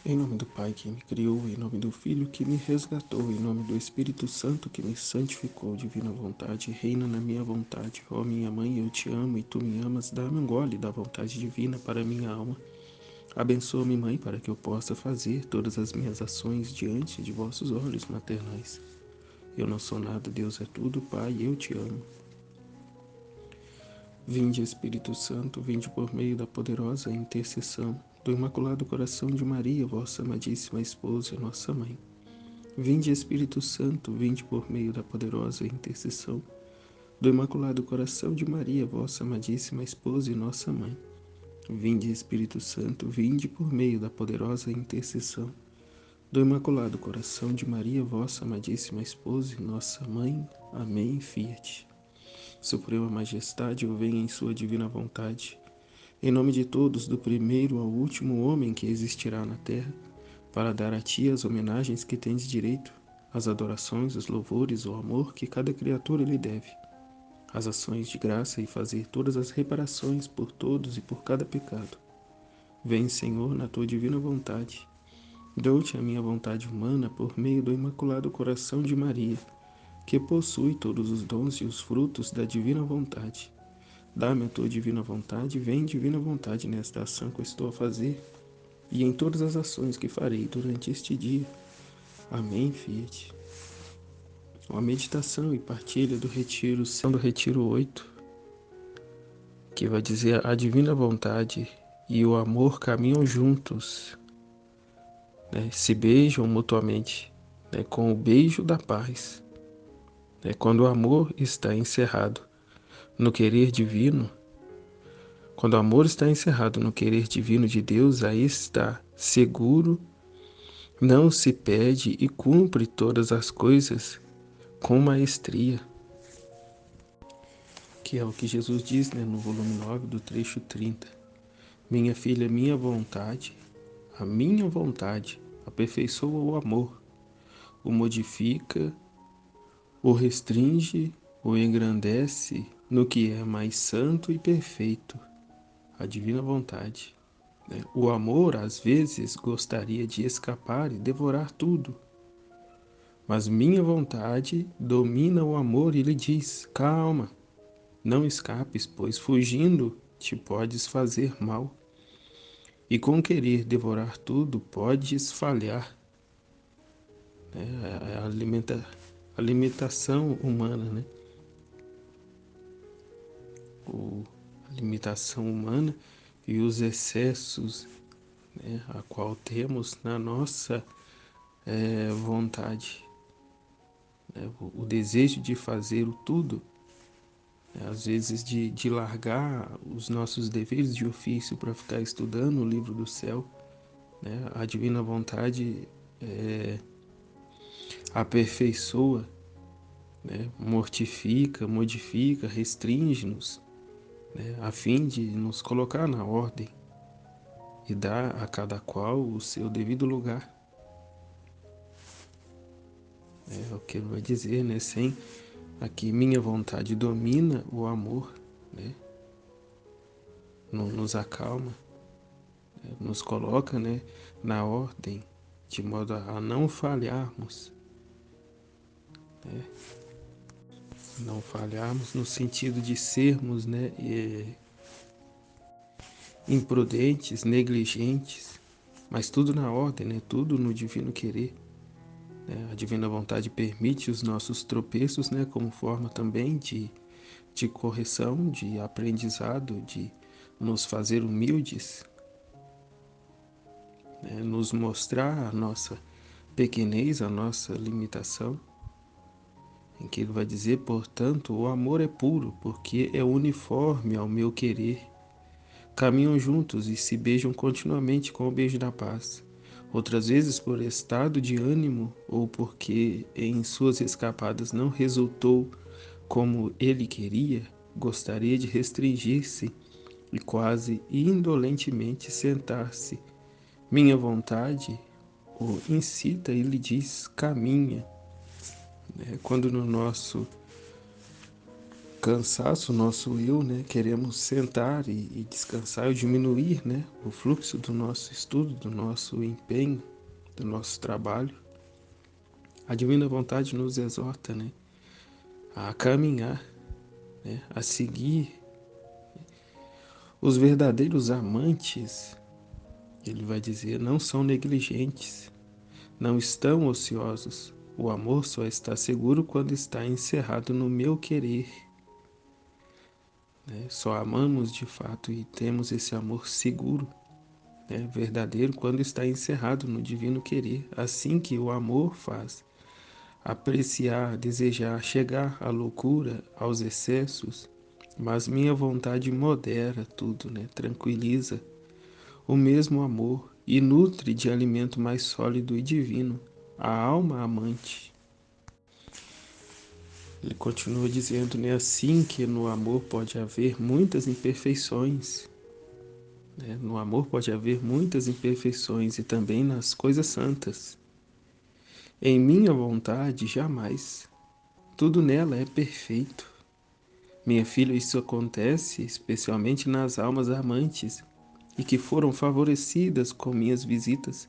Em nome do Pai que me criou, em nome do Filho que me resgatou, em nome do Espírito Santo que me santificou, divina vontade, reina na minha vontade. Ó minha mãe, eu te amo e tu me amas, dá-me um gole da vontade divina para minha alma. Abençoa-me, Mãe, para que eu possa fazer todas as minhas ações diante de vossos olhos maternais. Eu não sou nada, Deus é tudo, Pai, eu te amo. Vinde, Espírito Santo, vinde por meio da poderosa intercessão do Imaculado Coração de Maria, vossa amadíssima esposa e nossa mãe. Vinde, Espírito Santo, vinde por meio da poderosa intercessão do Imaculado Coração de Maria, vossa amadíssima esposa e nossa mãe. Vinde, Espírito Santo, vinde por meio da poderosa intercessão do Imaculado Coração de Maria, vossa amadíssima esposa e nossa mãe. Amém. Fiat. Suprema Majestade, eu venho em sua divina vontade, em nome de todos, do primeiro ao último homem que existirá na terra, para dar a ti as homenagens que tens direito, as adorações, os louvores, o amor que cada criatura lhe deve, as ações de graça e fazer todas as reparações por todos e por cada pecado. Vem, Senhor, na tua divina vontade. Dou-te a minha vontade humana por meio do Imaculado Coração de Maria, que possui todos os dons e os frutos da divina vontade. Dá-me a tua divina vontade, vem divina vontade nesta ação que eu estou a fazer e em todas as ações que farei durante este dia. Amém, Fiat. Uma meditação e partilha do Retiro 8, que vai dizer: a divina vontade e o amor caminham juntos, né? Se beijam mutuamente, né? Com o beijo da paz. Quando o amor está encerrado no querer divino, quando o amor está encerrado no querer divino de Deus, aí está seguro, não se perde e cumpre todas as coisas com maestria, que é o que Jesus diz, né, no volume 9 do trecho 30. Minha filha, a minha vontade aperfeiçoa o amor, o modifica, o restringe, o engrandece no que é mais santo e perfeito, a divina vontade. O amor, às vezes, gostaria de escapar e devorar tudo, mas minha vontade domina o amor e lhe diz: calma, não escapes, pois fugindo te podes fazer mal. E com querer devorar tudo, podes falhar. É a limitação humana, né? A limitação humana e os excessos, né, a qual temos na nossa vontade. O desejo de fazer o tudo, né, às vezes de largar os nossos deveres de ofício para ficar estudando o livro do céu, né? A divina vontade aperfeiçoa, né? Mortifica, modifica, restringe-nos, né? A fim de nos colocar na ordem e dar a cada qual o seu devido lugar. É o que ele vai dizer, né? Sem aqui minha vontade domina o amor, né? Nos acalma, né? Nos coloca, né, na ordem, de modo a não falharmos, né? Não falharmos no sentido de sermos, né, imprudentes, negligentes, mas tudo na ordem, né? Tudo no divino querer. Né? A divina vontade permite os nossos tropeços, né? Como forma também de correção, de aprendizado, de nos fazer humildes, né? Nos mostrar a nossa pequenez, a nossa limitação, em que ele vai dizer: portanto, o amor é puro, porque é uniforme ao meu querer. Caminham juntos e se beijam continuamente com o beijo da paz. Outras vezes por estado de ânimo ou porque em suas escapadas não resultou como ele queria, gostaria de restringir-se e quase indolentemente sentar-se. Minha vontade o incita e lhe diz: caminha. Quando no nosso cansaço, o nosso eu, né? Queremos sentar e descansar, ou diminuir, né? O fluxo do nosso estudo, do nosso empenho, do nosso trabalho. A divina vontade nos exorta, né? A caminhar, né? A seguir. Os verdadeiros amantes, ele vai dizer, não são negligentes, não estão ociosos. O amor só está seguro quando está encerrado no meu querer, né? Só amamos de fato e temos esse amor seguro, né? Verdadeiro, quando está encerrado no divino querer. Assim que o amor faz apreciar, desejar, chegar à loucura, aos excessos, mas minha vontade modera tudo, né? Tranquiliza o mesmo amor e nutre de alimento mais sólido e divino a alma amante. Ele continua dizendo, né, assim que no amor pode haver muitas imperfeições, né? No amor pode haver muitas imperfeições e também nas coisas santas. Em minha vontade, jamais. Tudo nela é perfeito. Minha filha, isso acontece especialmente nas almas amantes e que foram favorecidas com minhas visitas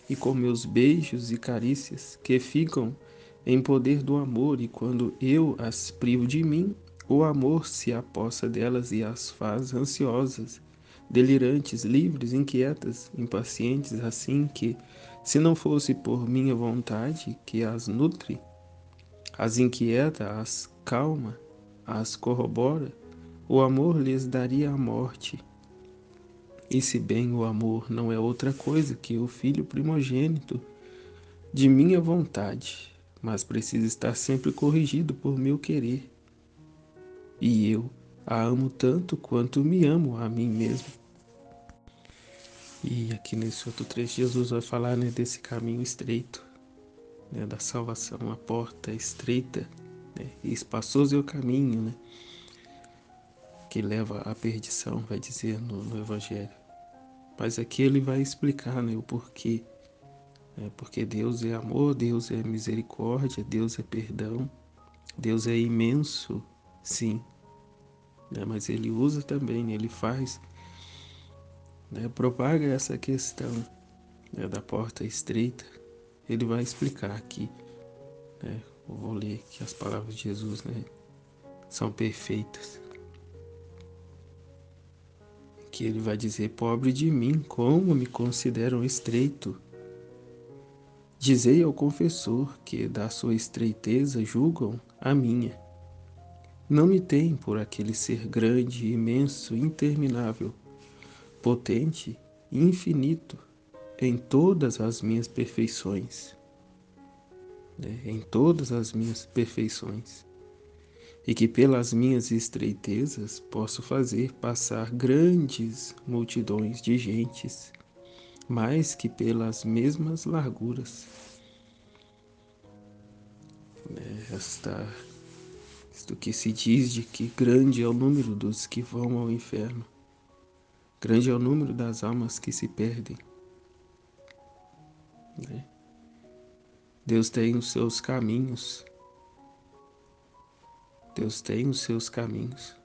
e com meus beijos e carícias, que ficam em poder do amor, e quando eu as privo de mim, o amor se apossa delas e as faz ansiosas, delirantes, livres, inquietas, impacientes, assim que, se não fosse por minha vontade que as nutre, as inquieta, as calma, as corrobora, o amor lhes daria a morte. E se bem o amor não é outra coisa que o filho primogênito de minha vontade, mas precisa estar sempre corrigido por meu querer. E eu a amo tanto quanto me amo a mim mesmo. E aqui nesse outro trecho, Jesus vai falar, né, desse caminho estreito, né, da salvação, a porta estreita, né, e espaçoso é o caminho, né, que leva à perdição, vai dizer no Evangelho. Mas aqui ele vai explicar, né, o porquê. Porque Deus é amor, Deus é misericórdia, Deus é perdão, Deus é imenso, sim, né, mas ele usa também, ele faz, né, propaga essa questão, né, da porta estreita. Ele vai explicar aqui, né, eu vou ler que as palavras de Jesus, né, são perfeitas. Que ele vai dizer, pobre de mim, como me consideram estreito. Dizei ao confessor que da sua estreiteza julgam a minha. Não me têm por aquele ser grande, imenso, interminável, potente e infinito em todas as minhas perfeições, né? Em todas as minhas perfeições, e que pelas minhas estreitezas posso fazer passar grandes multidões de gentes, mais que pelas mesmas larguras. Isto que se diz de que grande é o número dos que vão ao inferno, grande é o número das almas que se perdem, né? Deus tem os seus caminhos, Deus tem os seus caminhos.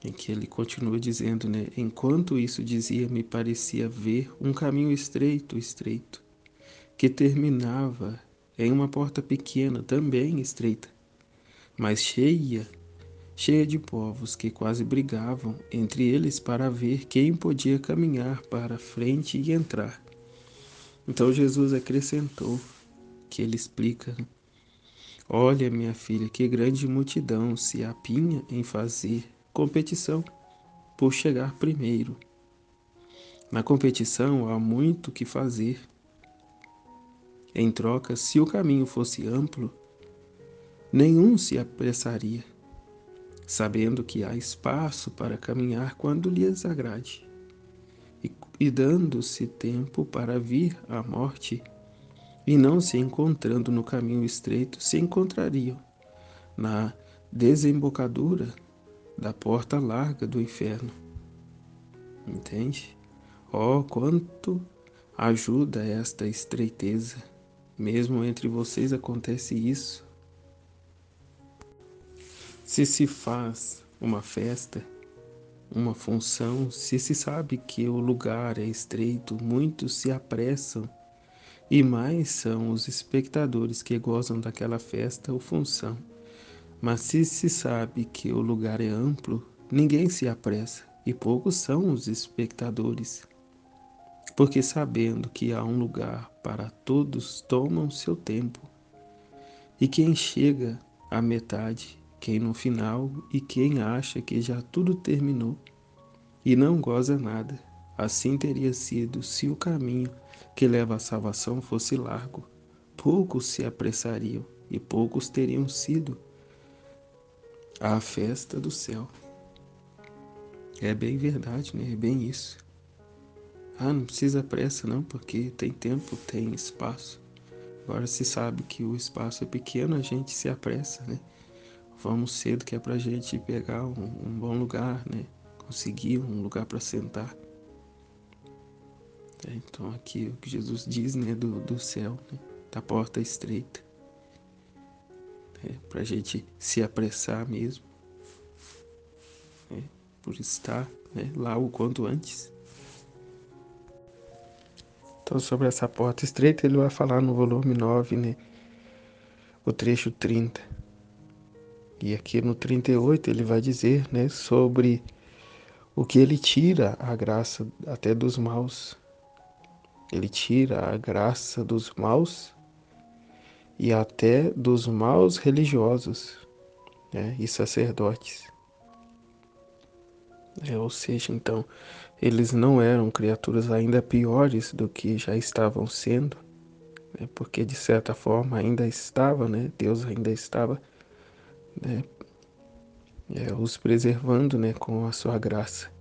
Em que ele continua dizendo, né? Enquanto isso dizia, me parecia ver um caminho estreito, estreito, que terminava em uma porta pequena, também estreita, mas cheia, cheia de povos que quase brigavam entre eles para ver quem podia caminhar para a frente e entrar. Então Jesus acrescentou, que ele explica, né? Olha, minha filha, que grande multidão se apinha em fazer competição por chegar primeiro. Na competição há muito que fazer. Em troca, se o caminho fosse amplo, nenhum se apressaria, sabendo que há espaço para caminhar quando lhes agrade. E dando-se tempo para vir à morte, e não se encontrando no caminho estreito, se encontrariam na desembocadura da porta larga do inferno. Entende? Oh, quanto ajuda esta estreiteza! Mesmo entre vocês acontece isso. se faz uma festa, uma função, se sabe que o lugar é estreito, muitos se apressam e mais são os espectadores que gozam daquela festa ou função. Mas se sabe que o lugar é amplo, ninguém se apressa e poucos são os espectadores, porque sabendo que há um lugar para todos, tomam seu tempo. E quem chega à metade, quem no final e quem acha que já tudo terminou e não goza nada, assim teria sido se o caminho que leva à salvação fosse largo. Poucos se apressariam e poucos teriam sido à festa do céu. É bem verdade, né? É bem isso. Não precisa pressa não, porque tem tempo, tem espaço. Agora se sabe que o espaço é pequeno, a gente se apressa, né? Vamos cedo que é pra gente pegar um bom lugar, né? Conseguir um lugar para sentar. Então aqui o que Jesus diz, né, do céu, né? Da porta estreita. Pra gente se apressar mesmo. Por estar, né, lá o quanto antes. Então sobre essa porta estreita ele vai falar no volume 9, né? O trecho 30. E aqui no 38 ele vai dizer, né, sobre o que ele tira a graça até dos maus. Ele tira a graça dos maus e até dos maus religiosos, né, e sacerdotes. Ou seja, então, eles não eram criaturas ainda piores do que já estavam sendo, né, porque de certa forma ainda estava, né, Deus ainda estava, né, os preservando, né, com a sua graça.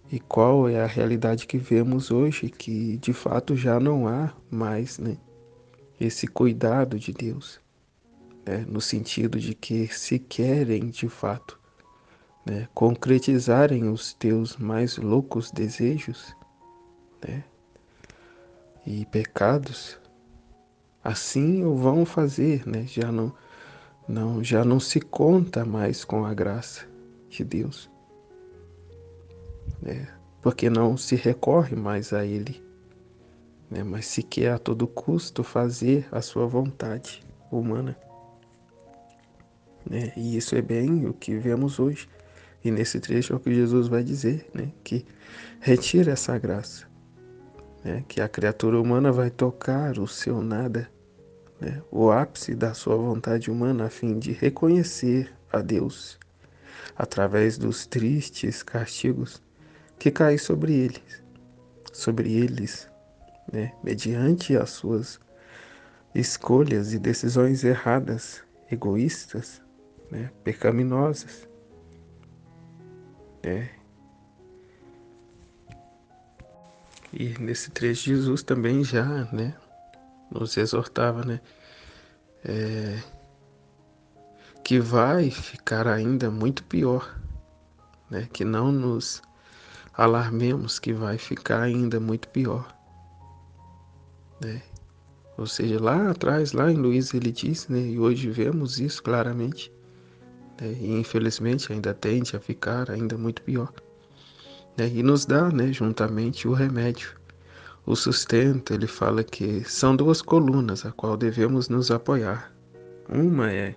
E qual é a realidade que vemos hoje, que de fato já não há mais, né, esse cuidado de Deus, né, no sentido de que se querem de fato, né, concretizarem os teus mais loucos desejos, né, e pecados, assim o vão fazer, né, já não se conta mais com a graça de Deus, né, porque não se recorre mais a Ele, né, mas se quer a todo custo fazer a sua vontade humana, né, e isso é bem o que vemos hoje. E nesse trecho é o que Jesus vai dizer, né, que retira essa graça, né, que a criatura humana vai tocar o seu nada, né, o ápice da sua vontade humana, a fim de reconhecer a Deus através dos tristes castigos que caem sobre eles, né, mediante as suas escolhas e decisões erradas, egoístas, né, pecaminosas, né. E nesse trecho Jesus também já, né, nos exortava, né, que vai ficar ainda muito pior, né, que não nos alarmemos, que vai ficar ainda muito pior, né. Ou seja, lá atrás, lá em Luís ele disse, né, e hoje vemos isso claramente, né, e infelizmente ainda tende a ficar ainda muito pior, né, e nos dá, né, juntamente o remédio, o sustento. Ele fala que são duas colunas a qual devemos nos apoiar. Uma é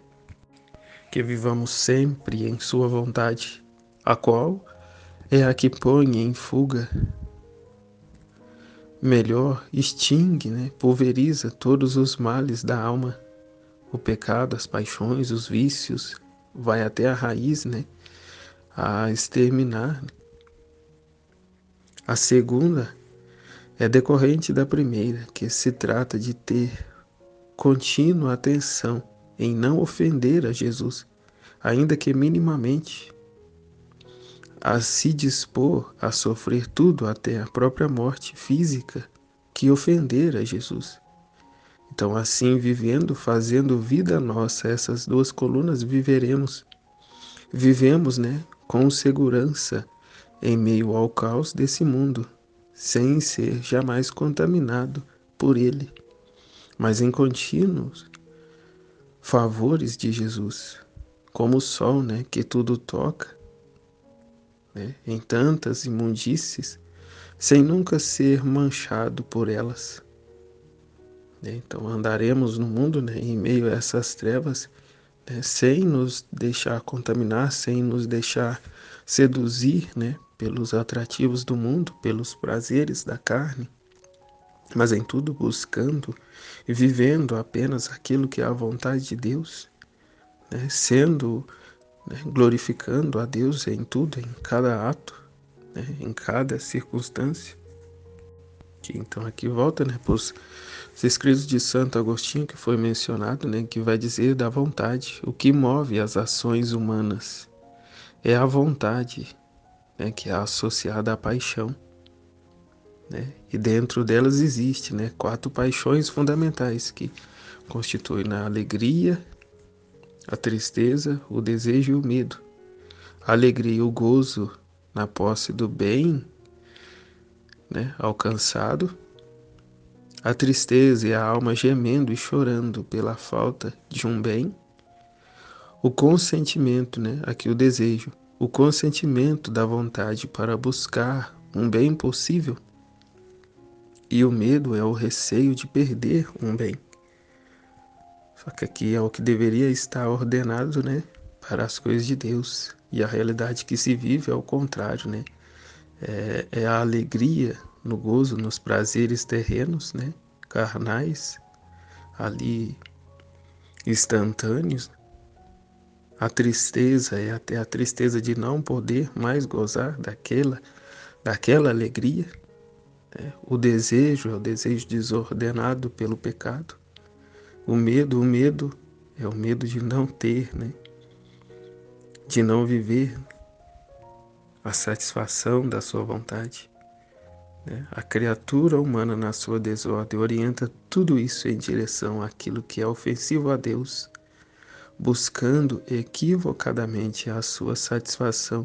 que vivamos sempre em sua vontade, a qual é a que põe em fuga, melhor, extingue, né, pulveriza todos os males da alma, o pecado, as paixões, os vícios, vai até a raiz, né, a exterminar. A segunda é decorrente da primeira, que se trata de ter contínua atenção em não ofender a Jesus, ainda que minimamente, a se dispor a sofrer tudo até a própria morte física que ofender a Jesus. Então, assim vivendo, fazendo vida nossa, essas duas colunas, vivemos, né, com segurança em meio ao caos desse mundo, sem ser jamais contaminado por ele, mas em contínuos favores de Jesus, como o sol, né, que tudo toca, né, em tantas imundícies, sem nunca ser manchado por elas. Né? Então andaremos no mundo, né, em meio a essas trevas, né, sem nos deixar contaminar, sem nos deixar seduzir, né, pelos atrativos do mundo, pelos prazeres da carne, mas em tudo buscando e vivendo apenas aquilo que é a vontade de Deus, né, sendo, né, glorificando a Deus em tudo, em cada ato, né, em cada circunstância. Que então aqui volta, né, para os escritos de Santo Agostinho, que foi mencionado, né, que vai dizer da vontade. O que move as ações humanas é a vontade, né, que é associada à paixão. Né, e dentro delas existe, né, 4 paixões fundamentais que constituem a alegria, a tristeza, o desejo e o medo. A alegria, o gozo na posse do bem, né, alcançado. A tristeza e a alma gemendo e chorando pela falta de um bem. O consentimento, né, aqui o desejo, o consentimento da vontade para buscar um bem possível. E o medo é o receio de perder um bem. Só que aqui é o que deveria estar ordenado, né, para as coisas de Deus. E a realidade que se vive é o contrário, né? É a alegria no gozo, nos prazeres terrenos, né, carnais, ali instantâneos. A tristeza é até a tristeza de não poder mais gozar daquela alegria. Né? O desejo é o desejo desordenado pelo pecado. O medo é o medo de não ter, né? De não viver a satisfação da sua vontade. Né? A criatura humana, na sua desordem, orienta tudo isso em direção àquilo que é ofensivo a Deus, buscando equivocadamente a sua satisfação,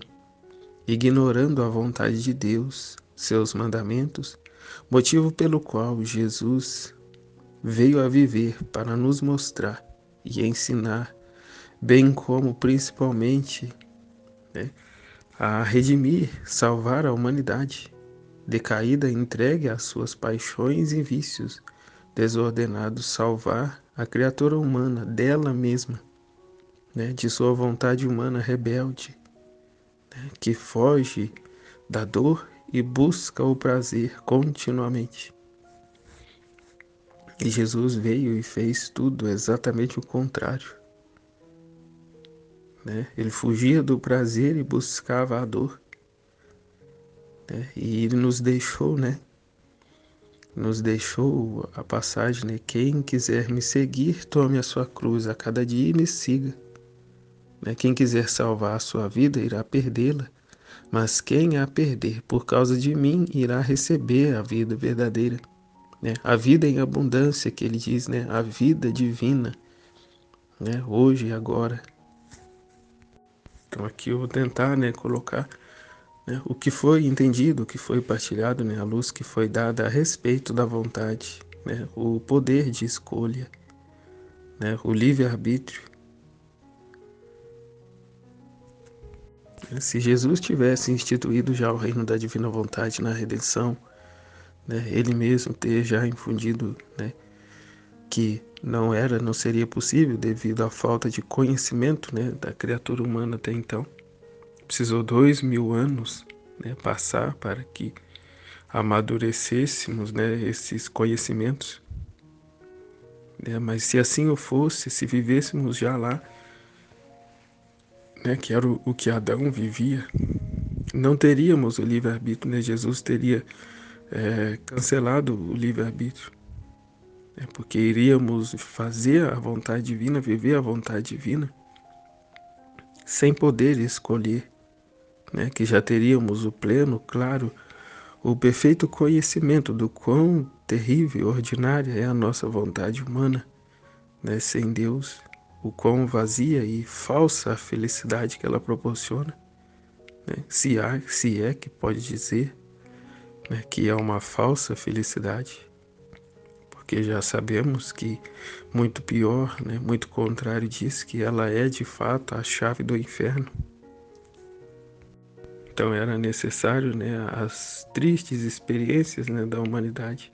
ignorando a vontade de Deus, seus mandamentos, motivo pelo qual Jesus veio a viver para nos mostrar e ensinar, bem como principalmente, né, a redimir, salvar a humanidade, decaída, entregue às suas paixões e vícios desordenados, salvar a criatura humana dela mesma, né, de sua vontade humana rebelde, né, que foge da dor e busca o prazer continuamente. E Jesus veio e fez tudo exatamente o contrário. Né? Ele fugia do prazer e buscava a dor. Né? E ele nos deixou, né? Nos deixou a passagem, né? Quem quiser me seguir, tome a sua cruz a cada dia e me siga. Né? Quem quiser salvar a sua vida, irá perdê-la. Mas quem a perder por causa de mim, irá receber a vida verdadeira. Né? A vida em abundância, que ele diz, né? A vida divina, né? Hoje e agora. Então aqui eu vou tentar, né, colocar, né, o que foi entendido, o que foi partilhado, né, a luz que foi dada a respeito da vontade, né, o poder de escolha, né, o livre-arbítrio. Se Jesus tivesse instituído já o reino da divina vontade na redenção, né, ele mesmo ter já infundido, né, que não seria possível devido à falta de conhecimento, né, da criatura humana até então. Precisou 2000 anos, né, passar para que amadurecêssemos, né, esses conhecimentos. Né, mas se assim o fosse, se vivêssemos já lá, né, que era o que Adão vivia, não teríamos o livre-arbítrio, né? Jesus teria cancelado o livre-arbítrio, né? Porque iríamos fazer a vontade divina, viver a vontade divina, sem poder escolher, né? Que já teríamos o pleno, claro, o perfeito conhecimento do quão terrível e ordinária é a nossa vontade humana, né? Sem Deus, o quão vazia e falsa a felicidade que ela proporciona, né? Se é que pode dizer, né, que é uma falsa felicidade, porque já sabemos que muito pior, né, muito contrário diz que ela é de fato a chave do inferno. Então era necessário, né, as tristes experiências, né, da humanidade,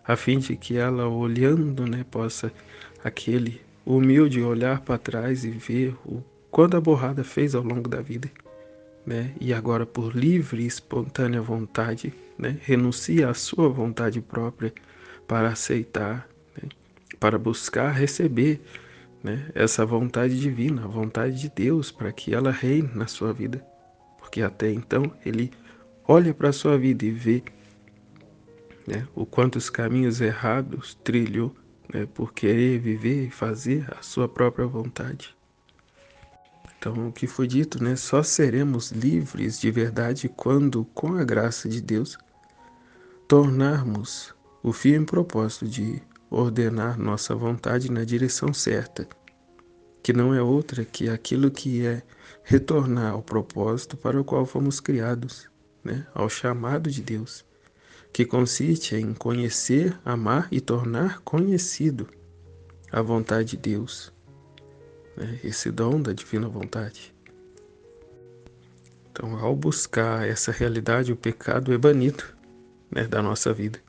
a fim de que ela, olhando, né, possa aquele humilde olhar para trás e ver o quanto a borrada fez ao longo da vida, né, e agora por livre e espontânea vontade, né, renuncia à sua vontade própria para aceitar, né, para buscar receber, né, essa vontade divina, a vontade de Deus, para que ela reine na sua vida. Porque até então ele olha para a sua vida e vê, né, o quanto os caminhos errados trilhou, né, por querer viver e fazer a sua própria vontade. Então, o que foi dito, né, só seremos livres de verdade quando, com a graça de Deus, tornarmos o firme propósito de ordenar nossa vontade na direção certa, que não é outra que aquilo que é retornar ao propósito para o qual fomos criados, né, ao chamado de Deus, que consiste em conhecer, amar e tornar conhecido a vontade de Deus, né, esse dom da divina vontade. Então, ao buscar essa realidade, o pecado é banido, né, da nossa vida,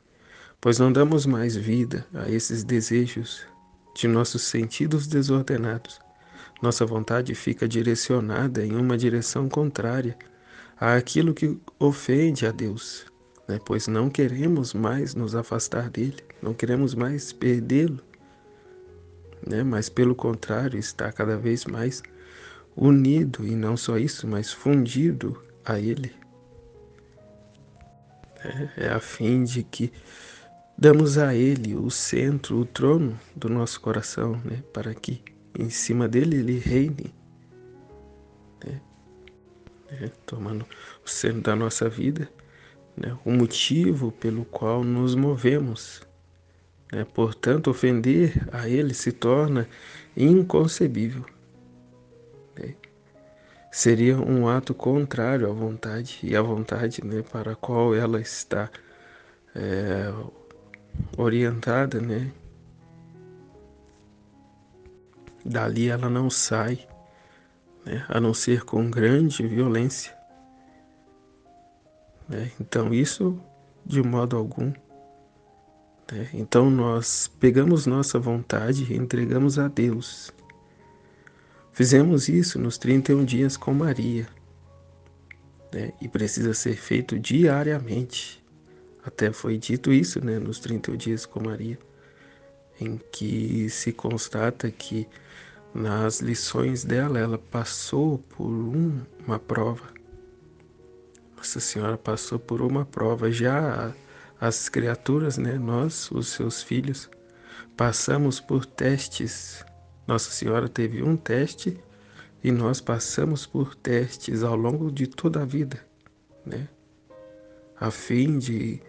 pois não damos mais vida a esses desejos de nossos sentidos desordenados. Nossa vontade fica direcionada em uma direção contrária àquilo que ofende a Deus, né? Pois não queremos mais nos afastar dele, não queremos mais perdê-lo, né? Mas pelo contrário, está cada vez mais unido, e não só isso, mas fundido a ele. É a fim de que damos a ele o centro, o trono do nosso coração, né? Para que em cima dele ele reine, né? Tomando o centro da nossa vida, né, o motivo pelo qual nos movemos, né? Portanto, ofender a ele se torna inconcebível, né? Seria um ato contrário à vontade, e à vontade, né, para a qual ela está orientada, né? Dali ela não sai, né, a não ser com grande violência, né? Então isso de modo algum. Então nós pegamos nossa vontade e entregamos a Deus. Fizemos isso nos 31 dias com Maria, né? E precisa ser feito diariamente. Até foi dito isso, né, nos 31 dias com Maria, em que se constata que nas lições dela, ela passou por uma prova. Nossa Senhora passou por uma prova. Já as criaturas, né, nós, os seus filhos, passamos por testes. Nossa Senhora teve um teste e nós passamos por testes ao longo de toda a vida, né? A fim de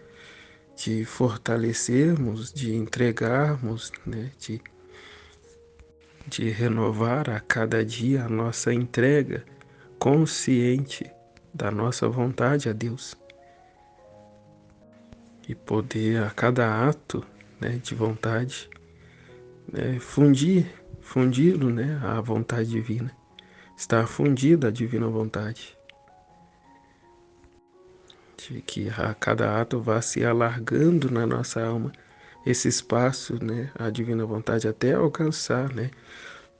fortalecermos, de entregarmos, né? De renovar a cada dia a nossa entrega consciente da nossa vontade a Deus. E poder a cada ato, né, de vontade, né, fundi-lo, né, à vontade divina. Está fundida a divina vontade. De que a cada ato vá se alargando na nossa alma esse espaço, né, a divina vontade, até alcançar, né,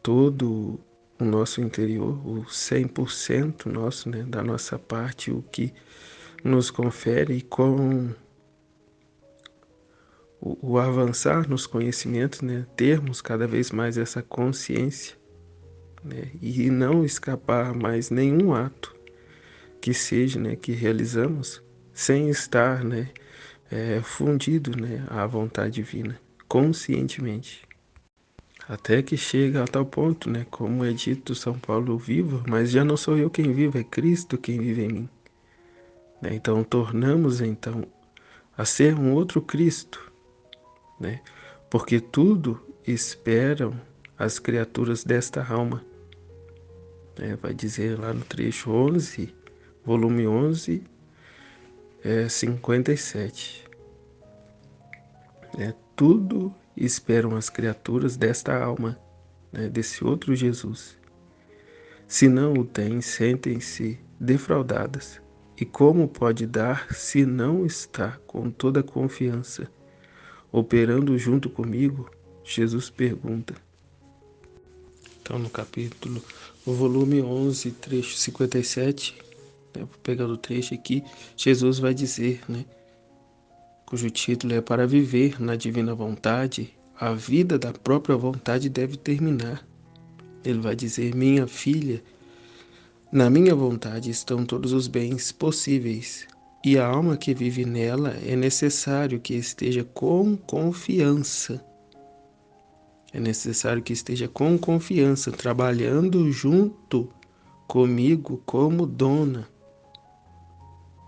todo o nosso interior, o 100% nosso, né, da nossa parte, o que nos confere com o avançar nos conhecimentos, né, termos cada vez mais essa consciência, né, e não escapar mais nenhum ato que seja, né, que realizamos sem estar, né, fundido, né, à vontade divina, conscientemente. Até que chega a tal ponto, né, como é dito São Paulo, vivo, mas já não sou eu quem vivo, é Cristo quem vive em mim. Né? Então tornamos então a ser um outro Cristo, né? Porque tudo esperam as criaturas desta alma. Né? Vai dizer lá no trecho 11, volume 11, 57. Né? tudo esperam as criaturas desta alma, né, desse outro Jesus. Se não o têm, sentem-se defraudadas. E como pode dar se não está com toda a confiança? Operando junto comigo, Jesus pergunta. Então, no volume 11, trecho 57, né, vou pegar o trecho aqui, Jesus vai dizer, né, cujo título é Para viver na divina vontade, a vida da própria vontade deve terminar. Ele vai dizer, minha filha, na minha vontade estão todos os bens possíveis, e a alma que vive nela é necessário que esteja com confiança. É necessário que esteja com confiança, trabalhando junto comigo como dona.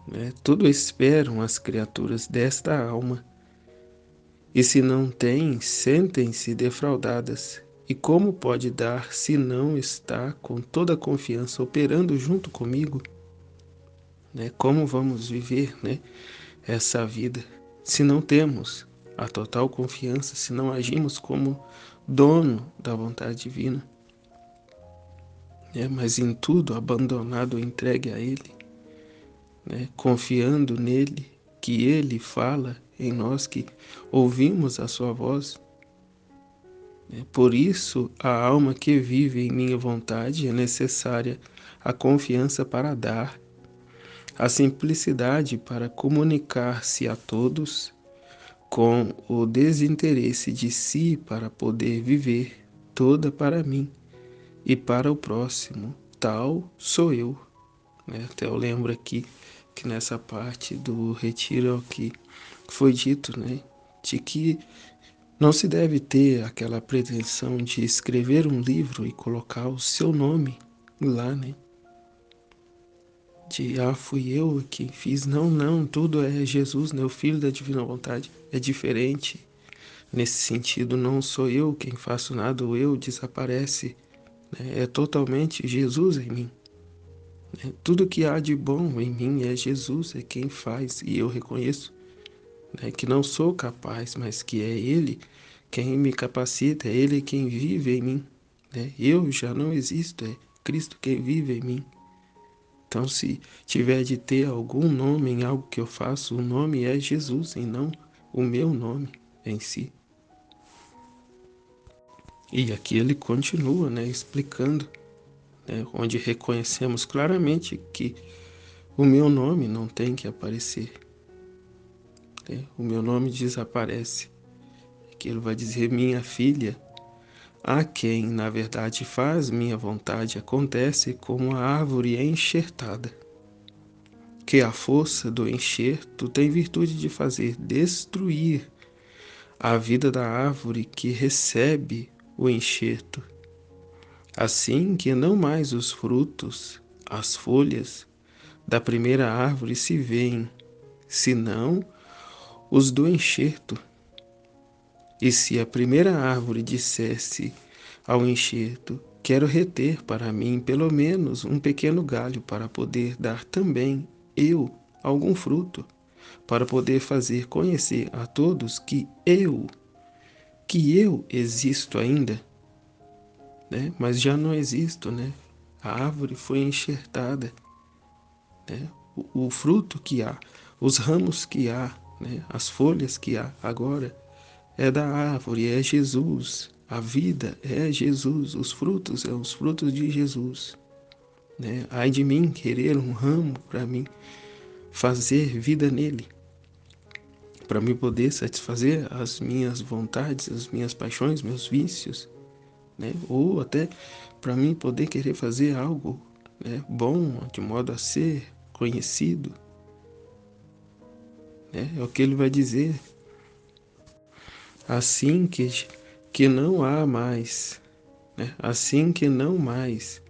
Né? Tudo esperam as criaturas desta alma. E se não têm, sentem-se defraudadas. E como pode dar se não está com toda a confiança operando junto comigo? Né? Como vamos viver, né, essa vida se não temos a total confiança, se não agimos como dono da vontade divina, né? Mas em tudo abandonado, entregue a Ele, né? Confiando nele, que Ele fala em nós, que ouvimos a sua voz. Por isso, a alma que vive em minha vontade é necessária a confiança para dar, a simplicidade para comunicar-se a todos, com o desinteresse de si para poder viver toda para mim e para o próximo. Tal sou eu. Até eu lembro aqui que nessa parte do retiro aqui foi dito, né, de que não se deve ter aquela pretensão de escrever um livro e colocar o seu nome lá, né? De, fui eu quem fiz. Não, não, tudo é Jesus, né? O Filho da Divina Vontade. É diferente. Nesse sentido, não sou eu quem faço nada, o eu desaparece. Né? É totalmente Jesus em mim. Né? Tudo que há de bom em mim é Jesus, é quem faz. E eu reconheço, né, que não sou capaz, mas que é Ele quem me capacita, é Ele quem vive em mim. Né? Eu já não existo, é Cristo quem vive em mim. Então, se tiver de ter algum nome em algo que eu faço, o nome é Jesus e não o meu nome em si. E aqui ele continua, né, explicando, né, onde reconhecemos claramente que o meu nome não tem que aparecer. Né? O meu nome desaparece. Que ele vai dizer, minha filha, a quem, na verdade, faz minha vontade, acontece como a árvore enxertada, que a força do enxerto tem virtude de fazer destruir a vida da árvore que recebe o enxerto, assim que não mais os frutos, as folhas da primeira árvore se veem, senão os do enxerto. E se a primeira árvore dissesse ao enxerto, quero reter para mim pelo menos um pequeno galho para poder dar também eu algum fruto, para poder fazer conhecer a todos que eu existo ainda, né? Mas já não existo, né? A árvore foi enxertada, né? O fruto que há, os ramos que há, né? As folhas que há agora é da árvore, é Jesus. A vida é Jesus, os frutos são os frutos de Jesus. Né? Ai de mim querer um ramo para mim fazer vida nele, para me poder satisfazer as minhas vontades, as minhas paixões, meus vícios, né? Ou até para mim poder querer fazer algo, né, bom, de modo a ser conhecido. Né? É o que ele vai dizer. Assim que não há mais, né? Assim que não mais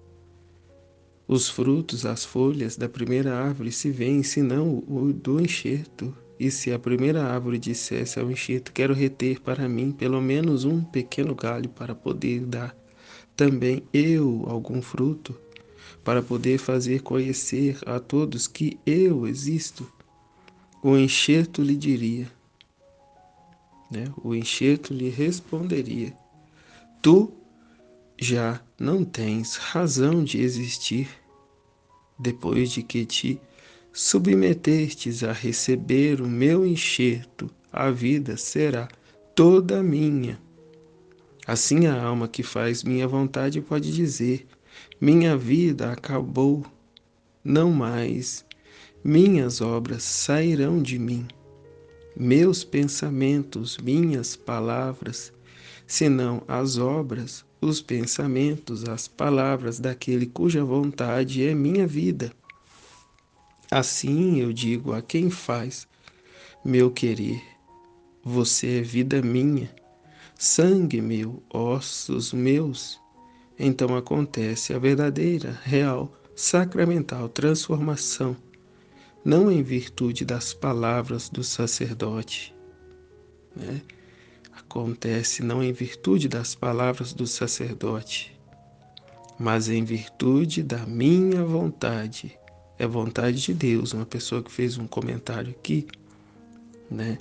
os frutos, as folhas da primeira árvore se veem, senão o do enxerto. E se a primeira árvore dissesse ao enxerto, quero reter para mim pelo menos um pequeno galho para poder dar também eu algum fruto, para poder fazer conhecer a todos que eu existo, o enxerto lhe diria, né? O enxerto lhe responderia: tu já não tens razão de existir depois de que te submetestes a receber o meu enxerto, a vida será toda minha. Assim a alma que faz minha vontade pode dizer: minha vida acabou, não mais. Minhas obras sairão de mim, meus pensamentos, minhas palavras, senão as obras, os pensamentos, as palavras daquele cuja vontade é minha vida. Assim eu digo a quem faz meu querer: você é vida minha, sangue meu, ossos meus. Então acontece a verdadeira, real, sacramental transformação, não em virtude das palavras do sacerdote, né? Acontece não em virtude das palavras do sacerdote, mas em virtude da minha vontade. É vontade de Deus. Uma pessoa que fez um comentário aqui, né?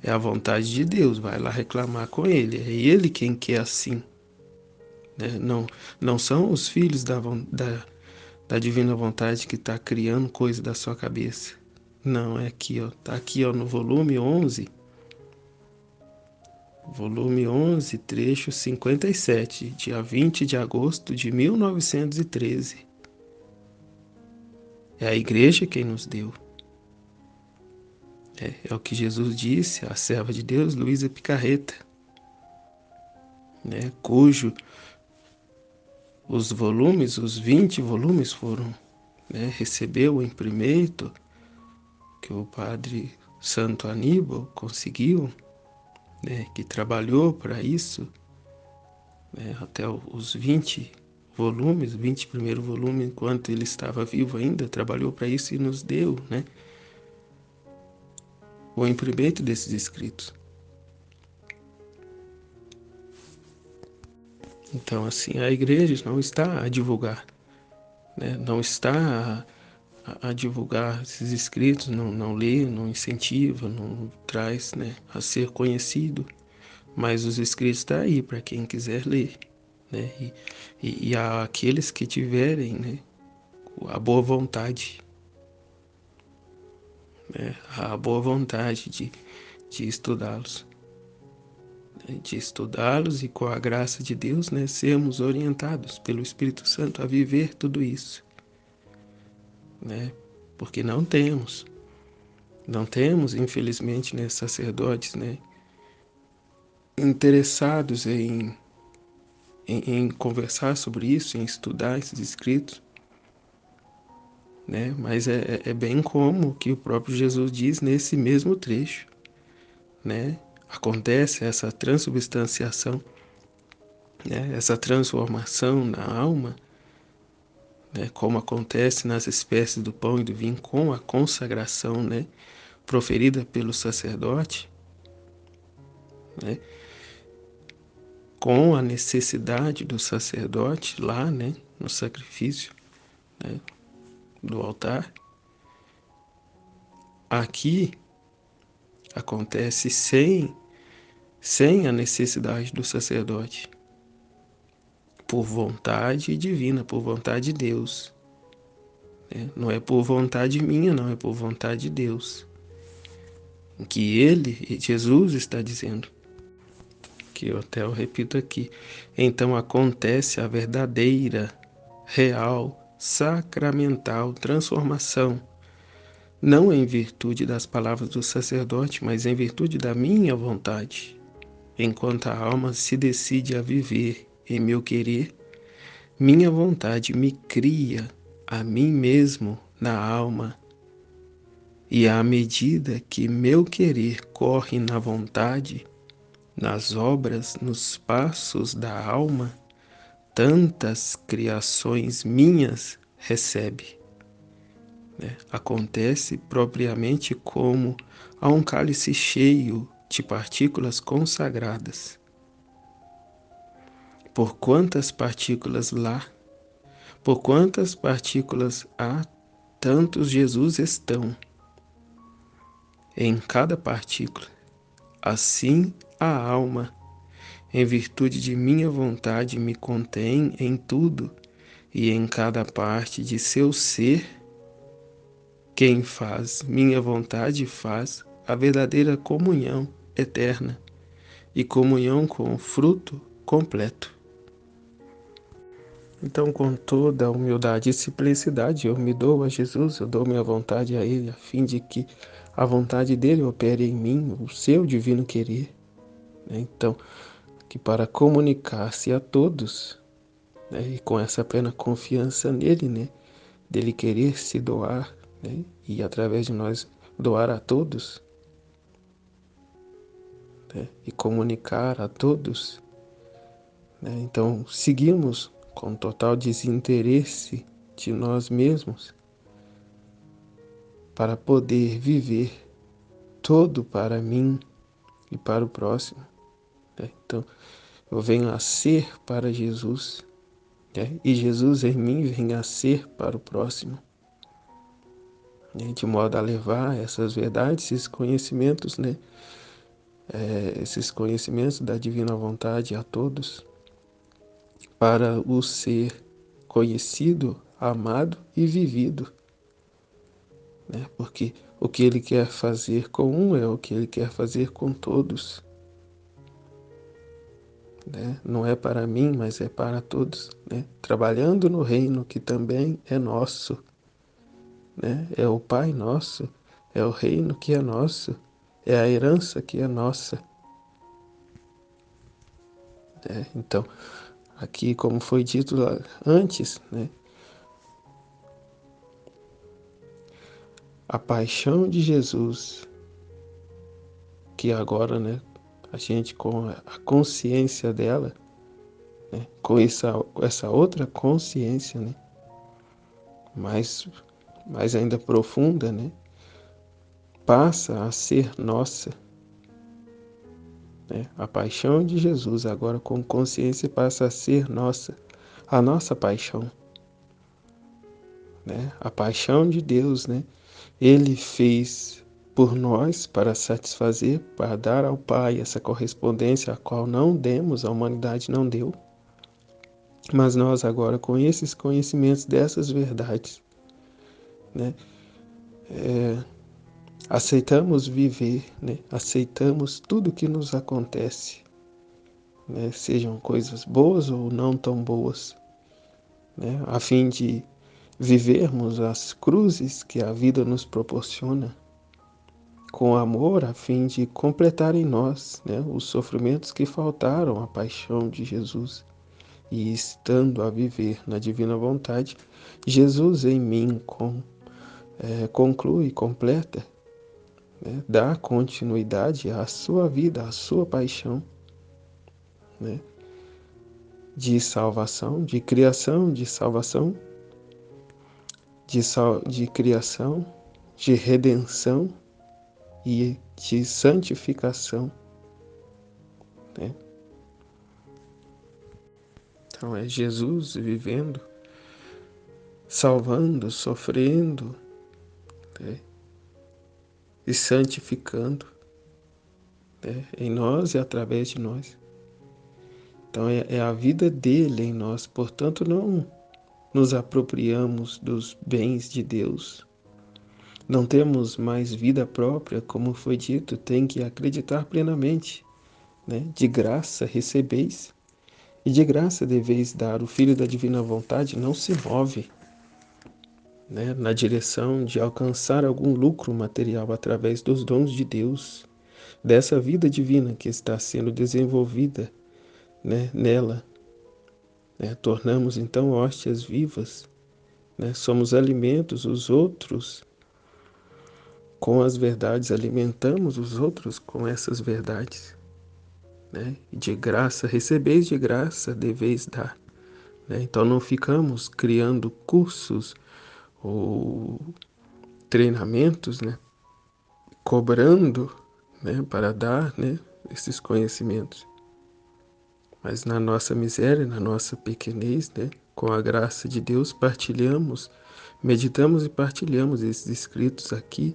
É a vontade de Deus, vai lá reclamar com ele. É ele quem quer assim, né? Não são os filhos da divina vontade que está criando coisa da sua cabeça. Não, é aqui, ó. Tá aqui, ó, no volume 11, trecho 57, dia 20 de agosto de 1913. É a igreja quem nos deu. É o que Jesus disse à serva de Deus, Luísa Picarreta, né, cujo os 20 volumes foram, né, recebeu o imprimeito que o padre Santo Aníbal conseguiu, né, que trabalhou para isso, né, até os 20 volumes, 20 primeiro volume, enquanto ele estava vivo ainda, trabalhou para isso e nos deu, né, o imprimento desses escritos. Então, assim, a igreja não está a divulgar, né, não está a divulgar esses escritos, não lê, não incentiva, não traz, né, a ser conhecido, mas os escritos estão aí para quem quiser ler, né, e aqueles que tiverem, né, a boa vontade, né, a boa vontade de estudá-los, né, de estudá-los e com a graça de Deus, né, sermos orientados pelo Espírito Santo a viver tudo isso, né, porque não temos, infelizmente, né, sacerdotes, né, interessados em conversar sobre isso, em estudar esses escritos, né? Mas é bem como que o próprio Jesus diz nesse mesmo trecho, né? Acontece essa transubstanciação, né? Essa transformação na alma, né? Como acontece nas espécies do pão e do vinho com a consagração, né, proferida pelo sacerdote, né? Com a necessidade do sacerdote lá, né, no sacrifício, né, do altar. Aqui acontece sem a necessidade do sacerdote, por vontade divina, por vontade de Deus, né? Não é por vontade minha, não, é por vontade de Deus. Que ele, Jesus, está dizendo, que eu até repito aqui. Então acontece a verdadeira, real, sacramental transformação, não em virtude das palavras do sacerdote, mas em virtude da minha vontade. Enquanto a alma se decide a viver em meu querer, minha vontade me cria a mim mesmo na alma. E à medida que meu querer corre na vontade, nas obras, nos passos da alma, tantas criações minhas recebe, né? Acontece propriamente como a um cálice cheio de partículas consagradas. Por quantas partículas lá, por quantas partículas há, tantos Jesus estão. Em cada partícula assim a alma, em virtude de minha vontade, me contém em tudo e em cada parte de seu ser. Quem faz minha vontade faz a verdadeira comunhão eterna e comunhão com o fruto completo. Então, com toda a humildade e simplicidade, eu me dou a Jesus, eu dou minha vontade a Ele, a fim de que a vontade dele opere em mim, o seu divino querer. Então, que para comunicar-se a todos, e com essa plena confiança nele, dele querer se doar, e através de nós doar a todos, e comunicar a todos, então seguimos com total desinteresse de nós mesmos para poder viver todo para mim e para o próximo. Então, eu venho a ser para Jesus, e Jesus em mim vem a ser para o próximo, de modo a levar essas verdades, esses conhecimentos, esses conhecimentos da divina vontade a todos, para o ser conhecido, amado e vivido. Porque o que ele quer fazer com um é o que ele quer fazer com todos. Não é para mim, mas é para todos. Trabalhando no reino que também é nosso. É o Pai nosso, é o reino que é nosso, é a herança que é nossa. Então, aqui, como foi dito antes, a paixão de Jesus, que agora, a gente com a consciência dela, com essa outra consciência, mais ainda profunda, passa a ser nossa. A paixão de Jesus agora com consciência passa a ser nossa, a nossa paixão. A paixão de Deus, Ele fez por nós para satisfazer, para dar ao Pai essa correspondência a qual não demos, a humanidade não deu. Mas nós agora, com esses conhecimentos dessas verdades, aceitamos viver, aceitamos tudo que nos acontece, sejam coisas boas ou não tão boas, a fim de vivermos as cruzes que a vida nos proporciona com amor, a fim de completar em nós, os sofrimentos que faltaram à paixão de Jesus. E estando a viver na divina vontade, Jesus em mim conclui, completa, dá continuidade à sua vida, à sua paixão, de salvação, de criação, de salvação, de criação, de redenção e de santificação. Então é Jesus vivendo, salvando, sofrendo, e santificando em nós e através de nós. Então é a vida dele em nós, portanto não nos apropriamos dos bens de Deus. Não temos mais vida própria, como foi dito, tem que acreditar plenamente. De graça recebeis, e de graça deveis dar. O Filho da Divina Vontade não se move na direção de alcançar algum lucro material através dos dons de Deus, dessa vida divina que está sendo desenvolvida nela. Tornamos então hóstias vivas, somos alimentos, os outros com as verdades, alimentamos os outros com essas verdades. De graça, recebeis de graça, deveis dar. Então não ficamos criando cursos ou treinamentos, cobrando para dar esses conhecimentos. Mas na nossa miséria, na nossa pequenez, com a graça de Deus, partilhamos, meditamos e partilhamos esses escritos aqui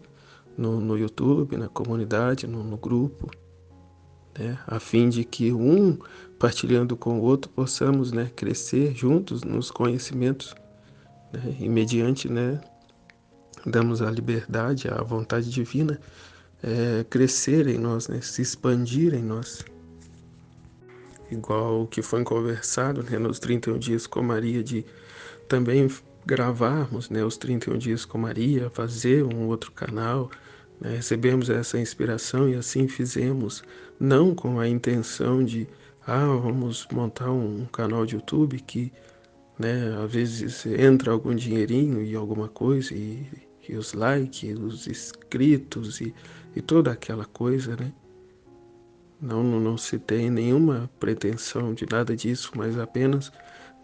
no YouTube, na comunidade, no grupo. né, a fim de que um, partilhando com o outro, possamos, né, crescer juntos nos conhecimentos, né, e mediante, né, damos a liberdade, a vontade divina, crescer em nós, né, se expandir em nós. Igual o que foi conversado, né, nos 31 dias com Maria, de também gravarmos, né, os 31 dias com Maria, fazer um outro canal, né, recebemos essa inspiração e assim fizemos, não com a intenção de, vamos montar um canal de YouTube que, né, às vezes entra algum dinheirinho e alguma coisa, e os likes, os inscritos e toda aquela coisa, né? Não se tem nenhuma pretensão de nada disso, mas apenas,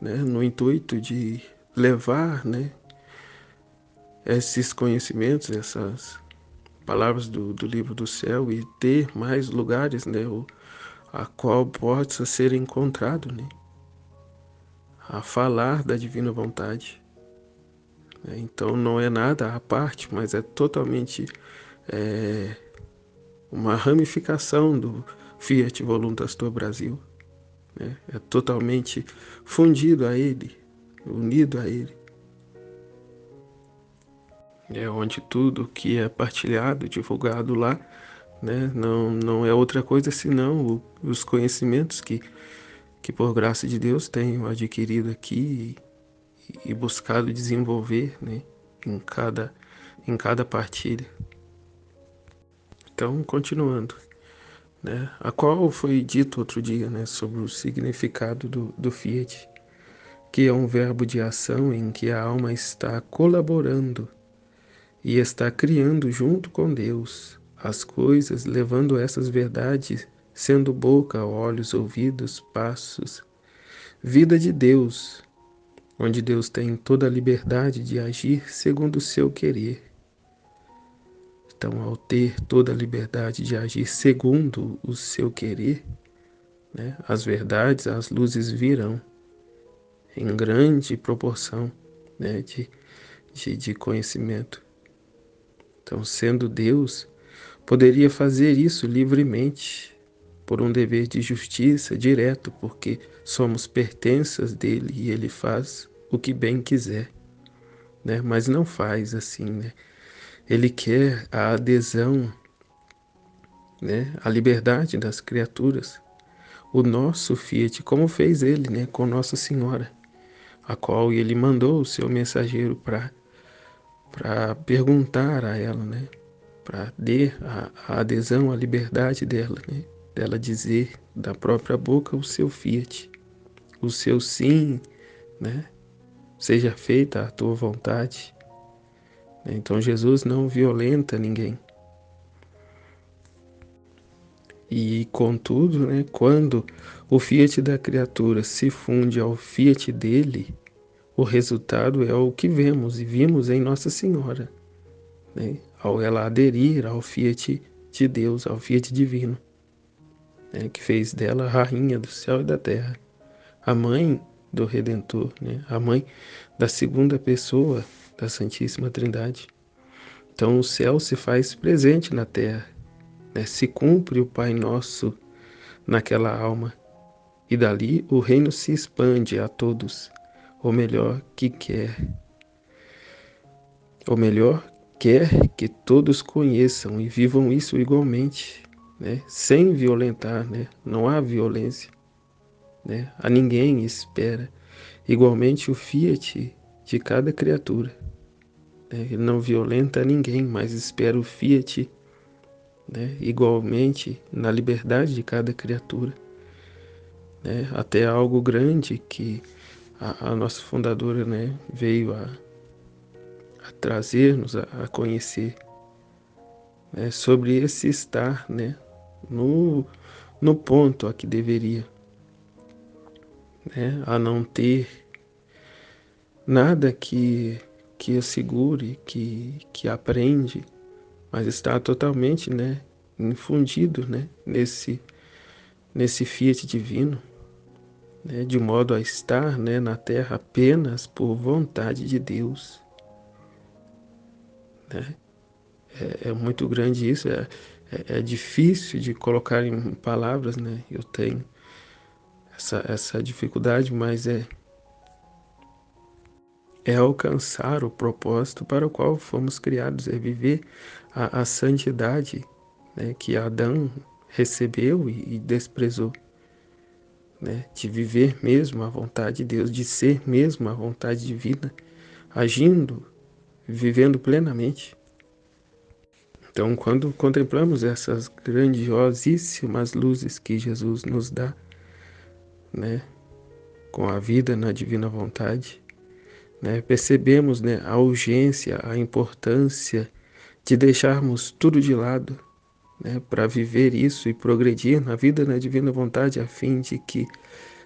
né, no intuito de levar, né, esses conhecimentos, essas palavras do livro do céu e ter mais lugares, né, a qual possa ser encontrado, né, a falar da divina vontade. Então não é nada à parte, mas é totalmente uma ramificação do Fiat Voluntas Tuo Brasil. Né? É totalmente fundido a ele, unido a ele. É onde tudo que é partilhado, divulgado lá, né, não é outra coisa senão os conhecimentos que por graça de Deus tenho adquirido aqui e buscado desenvolver, né, em cada partilha. Então, continuando, né, a qual foi dito outro dia, né, sobre o significado do Fiat, que é um verbo de ação em que a alma está colaborando e está criando junto com Deus as coisas, levando essas verdades, sendo boca, olhos, ouvidos, passos, vida de Deus, onde Deus tem toda a liberdade de agir segundo o seu querer. Então, ao ter toda a liberdade de agir segundo o seu querer, né, as verdades, as luzes virão em grande proporção, né, de conhecimento. Então, sendo Deus, poderia fazer isso livremente, por um dever de justiça direto, porque somos pertenças dele e ele faz o que bem quiser, né? Mas não faz assim, né? Ele quer a adesão, né? A liberdade das criaturas. O nosso Fiat, como fez ele, né? Com Nossa Senhora, a qual ele mandou o seu mensageiro para perguntar a ela, né? Para dar a adesão à liberdade dela, né? Dela dizer da própria boca o seu Fiat, o seu sim, né? Seja feita a tua vontade. Então Jesus não violenta ninguém. E contudo, né, quando o Fiat da criatura se funde ao Fiat dele, o resultado é o que vemos e vimos em Nossa Senhora, né? Ao ela aderir ao Fiat de Deus, ao Fiat divino, né? Que fez dela a rainha do céu e da terra, a mãe do Redentor, né? A mãe da segunda pessoa da Santíssima Trindade. Então o céu se faz presente na terra, né? Se cumpre o Pai Nosso naquela alma, e dali o reino se expande a todos, ou melhor, quer que todos conheçam e vivam isso igualmente, né? Sem violentar, né? Não há violência, né? A ninguém espera. Igualmente o Fiat de cada criatura, né? Ele não violenta a ninguém, mas espera o Fiat, né? Igualmente na liberdade de cada criatura, né? Até algo grande que a nossa fundadora, né, veio a trazer-nos a conhecer, né, sobre esse estar, né, no ponto a que deveria, né, a não ter nada que assegure, que aprende, mas está totalmente, né, infundido, né, nesse Fiat divino, né, de modo a estar, né, na terra apenas por vontade de Deus, né? É muito grande isso, é difícil de colocar em palavras, né? Eu tenho essa dificuldade, mas é alcançar o propósito para o qual fomos criados, é viver a santidade, né, que Adão recebeu e desprezou, né, de viver mesmo a vontade de Deus, de ser mesmo a vontade divina, agindo, vivendo plenamente. Então, quando contemplamos essas grandiosíssimas luzes que Jesus nos dá, né, com a vida na divina vontade, né, percebemos, né, a urgência, a importância de deixarmos tudo de lado, né, para viver isso e progredir na vida na divina vontade, a fim de que